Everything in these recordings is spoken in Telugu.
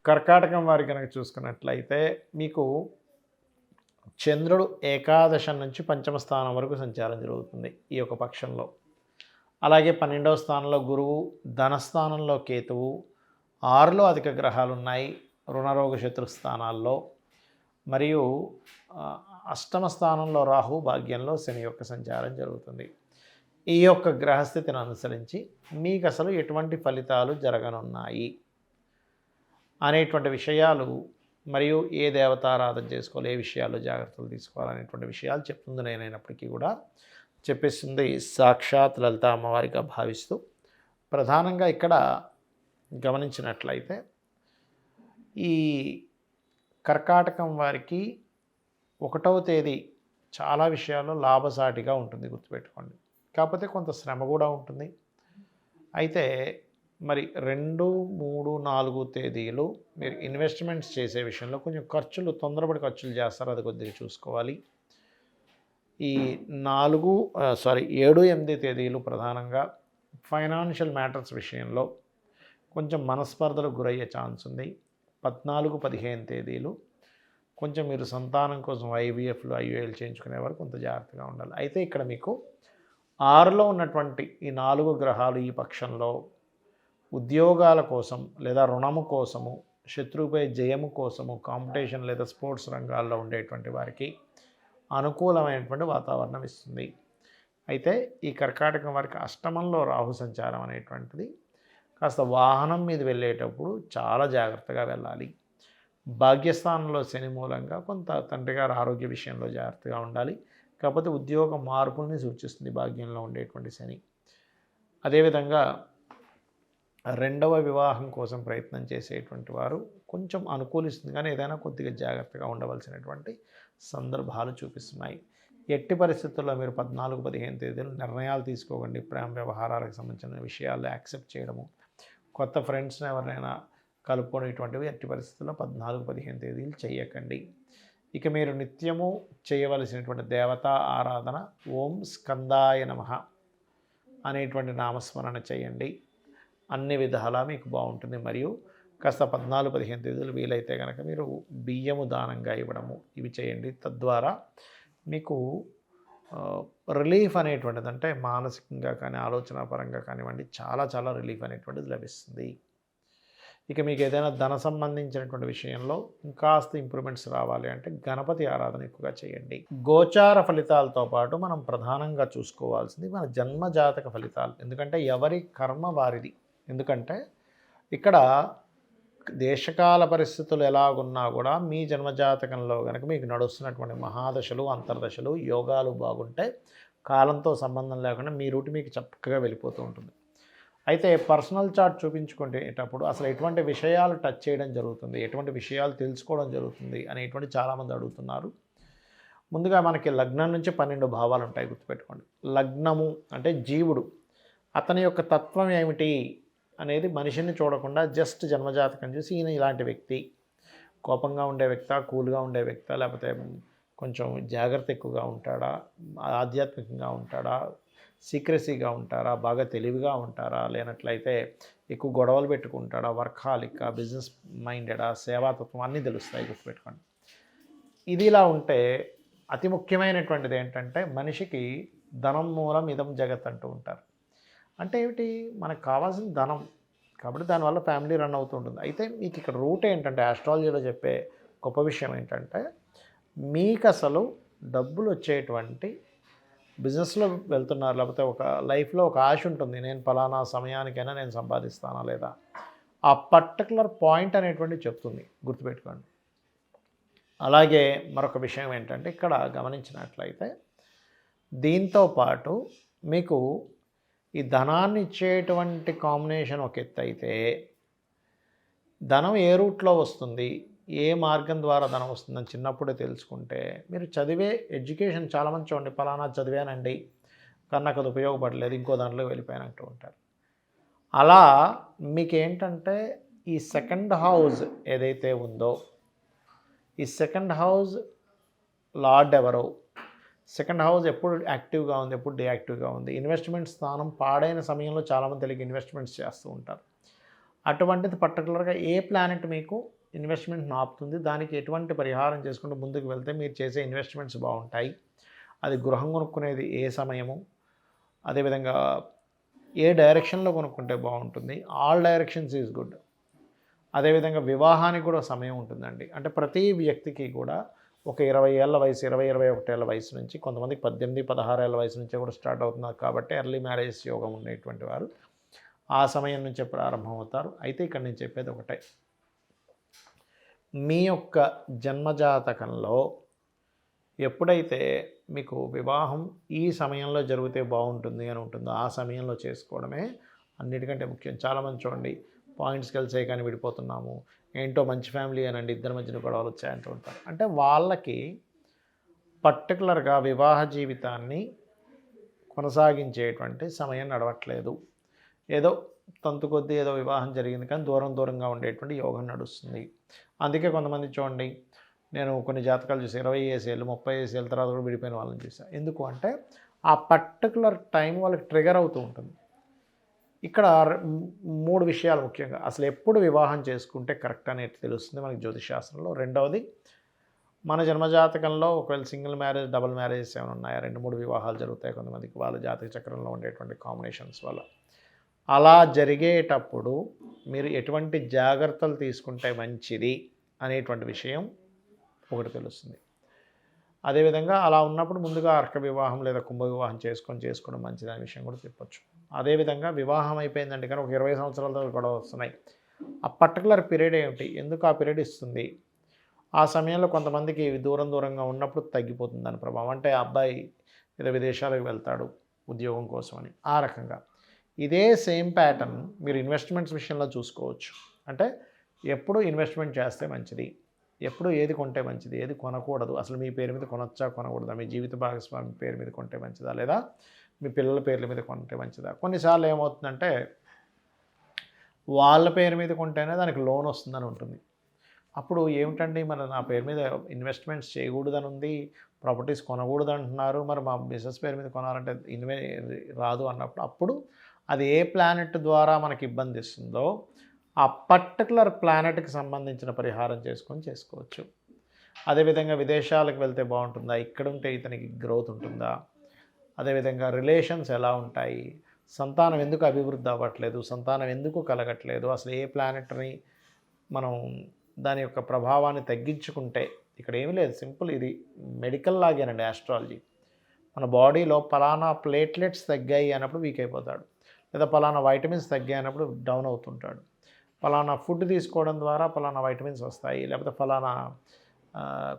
కర్కాటకం వారి కనుక చూసుకున్నట్లయితే మీకు చంద్రుడు ఏకాదశం నుంచి పంచమ స్థానం వరకు సంచారం జరుగుతుంది ఈ యొక్క పక్షంలో. అలాగే 12వ స్థానంలో గురువు, ధనస్థానంలో కేతువు, 6లో అధిక గ్రహాలు ఉన్నాయి రుణరోగ శత్రు స్థానాల్లో, మరియు అష్టమ స్థానంలో రాహు, భాగ్యంలో శని యొక్క సంచారం జరుగుతుంది. ఈ యొక్క గ్రహస్థితిని అనుసరించి మీకు అసలు ఎటువంటి ఫలితాలు జరగనున్నాయి అనేటువంటి విషయాలు, మరియు ఏ దేవతారాధన చేసుకోవాలి, ఏ విషయాల్లో జాగ్రత్తలు తీసుకోవాలనేటువంటి విషయాలు చెప్తుంది నేనైనప్పటికీ కూడా చెప్పేస్తుంది సాక్షాత్ లలిత అమ్మవారిగా భావిస్తూ. ప్రధానంగా ఇక్కడ గమనించినట్లయితే ఈ కర్కాటకం వారికి 1వ తేదీ చాలా విషయాల్లో లాభసాటిగా ఉంటుంది, గుర్తుపెట్టుకోండి. కాకపోతే కొంత శ్రమ కూడా ఉంటుంది. అయితే మరి 2, 3, 4 తేదీలు మీరు ఇన్వెస్ట్మెంట్స్ చేసే విషయంలో కొంచెం తొందరపడి ఖర్చులు చేస్తారు, అది కొద్దిగా చూసుకోవాలి. ఈ 7, 8 తేదీలు ప్రధానంగా ఫైనాన్షియల్ మ్యాటర్స్ విషయంలో కొంచెం మనస్పర్ధలకు గురయ్యే ఛాన్స్ ఉంది. 14, 15 తేదీలు కొంచెం మీరు సంతానం కోసం ఐవీఎఫ్లు, ఐయుఐలు చేయించుకునేవారు కొంత జాగ్రత్తగా ఉండాలి. అయితే ఇక్కడ మీకు 6లో ఉన్నటువంటి ఈ 4 గ్రహాలు ఈ పక్షంలో ఉద్యోగాల కోసం లేదా రుణము కోసము, శత్రువుపై జయము కోసము, కాంపిటీషన్ లేదా స్పోర్ట్స్ రంగాల్లో ఉండేటువంటి వారికి అనుకూలమైనటువంటి వాతావరణం ఇస్తుంది. అయితే ఈ కర్కాటకం వారికి అష్టమంలో రాహు సంచారం అనేటువంటిది కాస్త వాహనం మీద వెళ్ళేటప్పుడు చాలా జాగ్రత్తగా వెళ్ళాలి. భాగ్యస్థానంలో శని మూలంగా కొంత తండ్రి గారి ఆరోగ్య విషయంలో జాగ్రత్తగా ఉండాలి. కాకపోతే ఉద్యోగ మార్పుల్ని సూచిస్తుంది భాగ్యంలో ఉండేటువంటి శని. అదేవిధంగా 2వ వివాహం కోసం ప్రయత్నం చేసేటువంటి వారు కొంచెం అనుకూలిస్తుంది, కానీ ఏదైనా కొద్దిగా జాగ్రత్తగా ఉండవలసినటువంటి సందర్భాలు చూపిస్తున్నాయి. ఎట్టి పరిస్థితుల్లో మీరు 14, 15 తేదీలు నిర్ణయాలు తీసుకోకండి. ప్రేమ వ్యవహారాలకు సంబంధించిన విషయాలు యాక్సెప్ట్ చేయడము, కొత్త ఫ్రెండ్స్ని ఎవరైనా కలుపుకునేటువంటివి ఎట్టి పరిస్థితుల్లో 14, 15 తేదీలు చేయకండి. ఇక మీరు నిత్యము చేయవలసినటువంటి దేవతా ఆరాధన ఓం స్కందాయ నమః అనేటువంటి నామస్మరణ చేయండి. అన్ని విధాలా మీకు బాగుంటుంది. మరియు కాస్త 14, 15 తేదీలు వీలైతే కనుక మీరు బియ్యము దానంగా ఇవ్వడము ఇవి చేయండి. తద్వారా మీకు రిలీఫ్ అనేటువంటిది, అంటే మానసికంగా కానీ ఆలోచన పరంగా కానివ్వండి, చాలా చాలా రిలీఫ్ అనేటువంటిది లభిస్తుంది. ఇక మీకు ఏదైనా ధన సంబంధించినటువంటి విషయంలో ఇంకాస్త ఇంప్రూవ్మెంట్స్ రావాలి అంటే గణపతి ఆరాధన ఎక్కువగా చేయండి. గోచార ఫలితాలతో పాటు మనం ప్రధానంగా చూసుకోవాల్సింది మన జన్మజాతక ఫలితాలు. ఎందుకంటే ఎవరి కర్మ వారిది. ఎందుకంటే ఇక్కడ దేశకాల పరిస్థితులు ఎలాగున్నా కూడా మీ జన్మజాతకంలో కనుక మీకు నడుస్తున్నటువంటి మహాదశలు, అంతర్దశలు, యోగాలు బాగుంటే కాలంతో సంబంధం లేకుండా మీ రూట్ మీకు చక్కగా వెళ్ళిపోతూ ఉంటుంది. అయితే పర్సనల్ చార్ట్ చూపించుకునేటప్పుడు అసలు ఎటువంటి విషయాలు టచ్ చేయడం జరుగుతుంది, ఎటువంటి విషయాలు తెలుసుకోవడం జరుగుతుంది అనేటువంటి చాలామంది అడుగుతున్నారు. ముందుగా మనకి లగ్నం నుంచి 12 భావాలు ఉంటాయి, గుర్తుపెట్టుకోండి. లగ్నము అంటే జీవుడు, అతని యొక్క తత్వం ఏమిటి అనేది మనిషిని చూడకుండా జస్ట్ జన్మజాతకం చూసి ఈయన ఇలాంటి వ్యక్తి, కోపంగా ఉండే వ్యక్తా, కూల్గా ఉండే వ్యక్తా, లేకపోతే కొంచెం జాగ్రత్త ఎక్కువగా ఉంటాడా, ఆధ్యాత్మికంగా ఉంటాడా, సీక్రెసీగా ఉంటారా, బాగా తెలివిగా ఉంటారా, లేనట్లయితే ఎక్కువ గొడవలు పెట్టుకుంటాడా, వర్కాలిక, బిజినెస్ మైండెడా, సేవాతత్వం అన్నీ తెలుస్తాయి, గుర్తుపెట్టుకోండి. ఇది ఇలా ఉంటే అతి ముఖ్యమైనటువంటిది ఏంటంటే మనిషికి ధనం మూలం ఇదం జగత్ అంటూ ఉంటారు. అంటే ఏమిటి, మనకు కావాల్సిన ధనం, కాబట్టి దానివల్ల ఫ్యామిలీ రన్ అవుతూ ఉంటుంది. అయితే మీకు ఇక్కడ రూట్ ఏంటంటే ఆస్ట్రాలజీలో చెప్పే గొప్ప విషయం ఏంటంటే మీకు అసలు డబ్బులు వచ్చేటువంటి బిజినెస్లో వెళ్తున్నారు, లేకపోతే ఒక లైఫ్లో ఒక ఆశ ఉంటుంది, నేను ఫలానా సమయానికైనా నేను సంపాదిస్తానా లేదా, ఆ పర్టికులర్ పాయింట్ అనేటువంటి చెప్తుంది, గుర్తుపెట్టుకోండి. అలాగే మరొక విషయం ఏంటంటే ఇక్కడ గమనించినట్లయితే దీంతో పాటు మీకు ఈ ధనాన్ని ఇచ్చేటువంటి కాంబినేషన్ ఒక ఎత్తు అయితే, ధనం ఏ రూట్లో వస్తుంది, ఏ మార్గం ద్వారా ధనం వస్తుందని చిన్నప్పుడే తెలుసుకుంటే మీరు చదివే ఎడ్యుకేషన్ చాలామంది చూడండి, ఫలానా చదివానండి కానీ నాకు అది ఉపయోగపడలేదు, ఇంకో దాంట్లో వెళ్ళిపోయానంటూ ఉంటారు. అలా మీకేంటంటే ఈ సెకండ్ హౌస్ ఏదైతే ఉందో, ఈ సెకండ్ హౌస్ లార్డ్ ఎవరో, సెకండ్ హౌస్ ఎప్పుడు యాక్టివ్గా ఉంది, ఎప్పుడు డియాక్టివ్గా ఉంది, ఇన్వెస్ట్మెంట్ స్థానం పాడైన సమయంలో చాలామంది తెలియక ఇన్వెస్ట్మెంట్స్ చేస్తూ ఉంటారు. అటువంటిది పర్టికులర్గా ఏ ప్లానెట్ మీకు ఇన్వెస్ట్మెంట్ని ఆపుతుంది. దానికి ఎటువంటి పరిహారం చేసుకుంటూ ముందుకు వెళ్తే మీరు చేసే ఇన్వెస్ట్మెంట్స్ బాగుంటాయి. అది గృహం కొనుక్కునేది ఏ సమయము, అదేవిధంగా ఏ డైరెక్షన్లో కొనుక్కుంటే బాగుంటుంది, ఆల్ డైరెక్షన్స్ ఈజ్ గుడ్. అదేవిధంగా వివాహానికి కూడా సమయం ఉంటుందండి. అంటే ప్రతి వ్యక్తికి కూడా ఒక 20 ఏళ్ల వయసు, 21 ఏళ్ల వయసు నుంచి, కొంతమందికి 18, 16 ఏళ్ల వయసు నుంచే కూడా స్టార్ట్ అవుతున్నారు కాబట్టి ఎర్లీ మ్యారేజ్ యోగం ఉండేటువంటి వారు ఆ సమయం నుంచే ప్రారంభమవుతారు. అయితే ఇక్కడ నేను చెప్పేది ఒకటే, మీ యొక్క జన్మజాతకంలో ఎప్పుడైతే మీకు వివాహం ఈ సమయంలో జరిగితే బాగుంటుంది అని ఉంటుందో ఆ సమయంలో చేసుకోవడమే అన్నిటికంటే ముఖ్యం. చాలామంది చూడండి, పాయింట్స్ కలిసే కానీ విడిపోతున్నాము, ఏంటో మంచి ఫ్యామిలీ అనండి, ఇద్దరి మధ్యన గొడవలు వచ్చాయంటూ ఉంటారు. అంటే వాళ్ళకి పర్టికులర్గా వివాహ జీవితాన్ని కొనసాగించేటువంటి సమయం నడవట్లేదు. ఏదో తంతు కొద్దీ ఏదో వివాహం జరిగింది కానీ దూరంగా ఉండేటువంటి యోగం నడుస్తుంది. అందుకే కొంతమంది చూడండి, నేను కొన్ని జాతకాలు చూసి 20 ఏళ్ళు 30 ఏళ్ళ తర్వాత కూడా విడిపోయిన వాళ్ళని చూసాను. ఎందుకు అంటే ఆ పర్టికులర్ టైం వాళ్ళకి ట్రిగర్ అవుతూ ఉంటుంది. ఇక్కడ 3 విషయాలు ముఖ్యంగా, అసలు ఎప్పుడు వివాహం చేసుకుంటే కరెక్ట్ అనేది తెలుస్తుంది మనకి జ్యోతిషశాస్త్రంలో. రెండవది, మన జన్మజాతకంలో ఒకవేళ సింగిల్ మ్యారేజ్, డబుల్ మ్యారేజెస్ ఏమైనా ఉన్నాయా, 2-3 వివాహాలు జరుగుతాయి కొంతమందికి వాళ్ళ జాతక చక్రంలో ఉండేటువంటి కాంబినేషన్స్ వల్ల. అలా జరిగేటప్పుడు మీరు ఎటువంటి జాగ్రత్తలు తీసుకుంటే మంచిది అనేటువంటి విషయం ఒకటి తెలుస్తుంది. అదేవిధంగా అలా ఉన్నప్పుడు ముందుగా అర్క వివాహం లేదా కుంభ వివాహం చేసుకోవడం మంచిది అనే విషయం కూడా చెప్పొచ్చు. అదేవిధంగా వివాహం అయిపోయిందంటే కానీ ఒక 20 సంవత్సరాలతో కూడా వస్తున్నాయి. ఆ పర్టికులర్ పీరియడ్ ఏమిటి, ఎందుకు ఆ పీరియడ్ ఇస్తుంది, ఆ సమయంలో కొంతమందికి దూరంగా ఉన్నప్పుడు తగ్గిపోతుంది దాని ప్రభావం. అంటే అబ్బాయి ఏదో విదేశాలకు వెళ్తాడు ఉద్యోగం కోసమని, ఆ రకంగా. ఇదే సేమ్ ప్యాటర్న్ మీరు ఇన్వెస్ట్మెంట్స్ విషయంలో చూసుకోవచ్చు. అంటే ఎప్పుడు ఇన్వెస్ట్మెంట్ చేస్తే మంచిది, ఎప్పుడు ఏది కొంటే మంచిది, ఏది కొనకూడదు, అసలు మీ పేరు మీద కొనొచ్చా కొనకూడదా, మీ జీవిత భాగస్వామి పేరు మీద కొంటే మంచిదా, లేదా మీ పిల్లల పేర్ల మీద కొంటే మంచిదా. కొన్నిసార్లు ఏమవుతుందంటే వాళ్ళ పేరు మీద కొంటేనే దానికి లోన్ వస్తుందని ఉంటుంది. అప్పుడు ఏమిటండి, మరి నా పేరు మీద ఇన్వెస్ట్మెంట్స్ చేయకూడదని ఉంది, ప్రాపర్టీస్ కొనకూడదు అంటున్నారు, మరి మా బిజినెస్ పేరు మీద కొనాలంటే రాదు అన్నప్పుడు, అప్పుడు అది ఏ ప్లానెట్ ద్వారా మనకి ఇబ్బంది ఇస్తుందో ఆ పర్టికులర్ ప్లానెట్కి సంబంధించిన పరిహారం చేసుకోవచ్చు. అదేవిధంగా విదేశాలకు వెళ్తే బాగుంటుందా, ఇక్కడ ఉంటే ఇతనికి గ్రోత్ ఉంటుందా, అదేవిధంగా రిలేషన్స్ ఎలా ఉంటాయి, సంతానం ఎందుకు అభివృద్ధి అవ్వట్లేదు, సంతానం ఎందుకు కలగట్లేదు, అసలు ఏ ప్లానెట్ని మనం దాని యొక్క ప్రభావాన్ని తగ్గించుకుంటే, ఇక్కడ ఏమీ లేదు, సింపుల్, ఇది మెడికల్ లాగేనండి ఆస్ట్రాలజీ. మన బాడీలో పలానా ప్లేట్లెట్స్ తగ్గాయి అన్నప్పుడు వీక్ అయిపోతాడు, లేదా పలానా వైటమిన్స్ తగ్గాయి అన్నప్పుడు డౌన్ అవుతుంటాడు, ఫలానా ఫుడ్ తీసుకోవడం ద్వారా ఫలానా వైటమిన్స్ వస్తాయి, లేకపోతే ఫలానా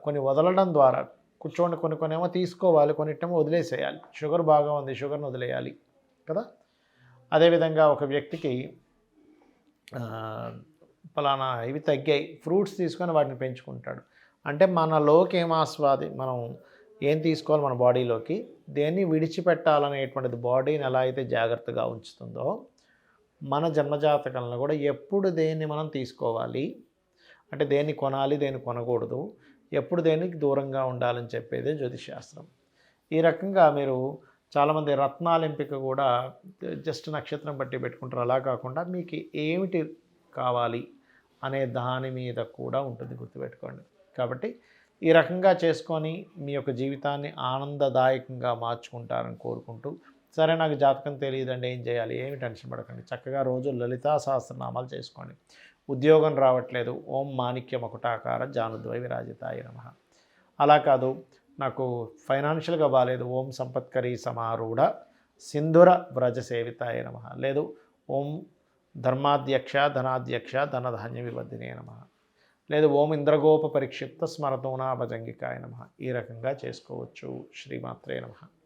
కొన్ని వదలడం ద్వారా, కూర్చోండి కొన్ని ఏమో తీసుకోవాలి, కొన్నిటేమో వదిలేసేయాలి. షుగర్ బాగా ఉంది, షుగర్ని వదిలేయాలి కదా. అదేవిధంగా ఒక వ్యక్తికి ఫలానా ఇవి తగ్గాయి, ఫ్రూట్స్ తీసుకొని వాటిని పెంచుకుంటాడు. అంటే మనలోకి మనం ఏం తీసుకోవాలి, మన బాడీలోకి దేన్ని విడిచిపెట్టాలనేటువంటిది బాడీని ఎలా అయితే జాగ్రత్తగా ఉంచుతుందో, మన జన్మజాతకంలో కూడా ఎప్పుడు దేన్ని మనం తీసుకోవాలి, అంటే దేన్ని కొనాలి, దేన్ని కొనకూడదు, ఎప్పుడు దేనికి దూరంగా ఉండాలని చెప్పేదే జ్యోతిషశాస్త్రం. ఈ రకంగా మీరు చాలామంది రత్నాల ఎంపిక కూడా జస్ట్ నక్షత్రం బట్టి పెట్టుకుంటారు. అలా కాకుండా మీకు ఏమిటి కావాలి అనే దాని మీద కూడా ఉంటుంది, గుర్తుపెట్టుకోండి. కాబట్టి ఈ రకంగా చేసుకొని మీ యొక్క జీవితాన్ని ఆనందదాయకంగా మార్చుకుంటారని కోరుకుంటూ, సరే నాకు జాతకం తెలియదండి ఏం చేయాలి, ఏమి టెన్షన్ పడకండి, చక్కగా రోజు లలితా సహస్రనామాలు చేసుకోండి. ఉద్యోగం రావట్లేదు, ఓం మాణిక్య మకుటాకార జానుద్వై విరాజితాయ నమః. అలా కాదు, నాకు ఫైనాన్షియల్గా బాగాలేదు, ఓం సంపత్కరీ సమారూఢ సింధుర వ్రజ సేవితాయ నమః. లేదు, ఓం ధర్మాధ్యక్ష ధనాధ్యక్ష ధనధాన్య వివర్ధినే నమః. లేదు, ఓం ఇంద్రగోప పరిక్షిప్త స్మరతోనా భజంగికాయ నమః. ఈ రకంగా చేసుకోవచ్చు. శ్రీమాత్రే నమః.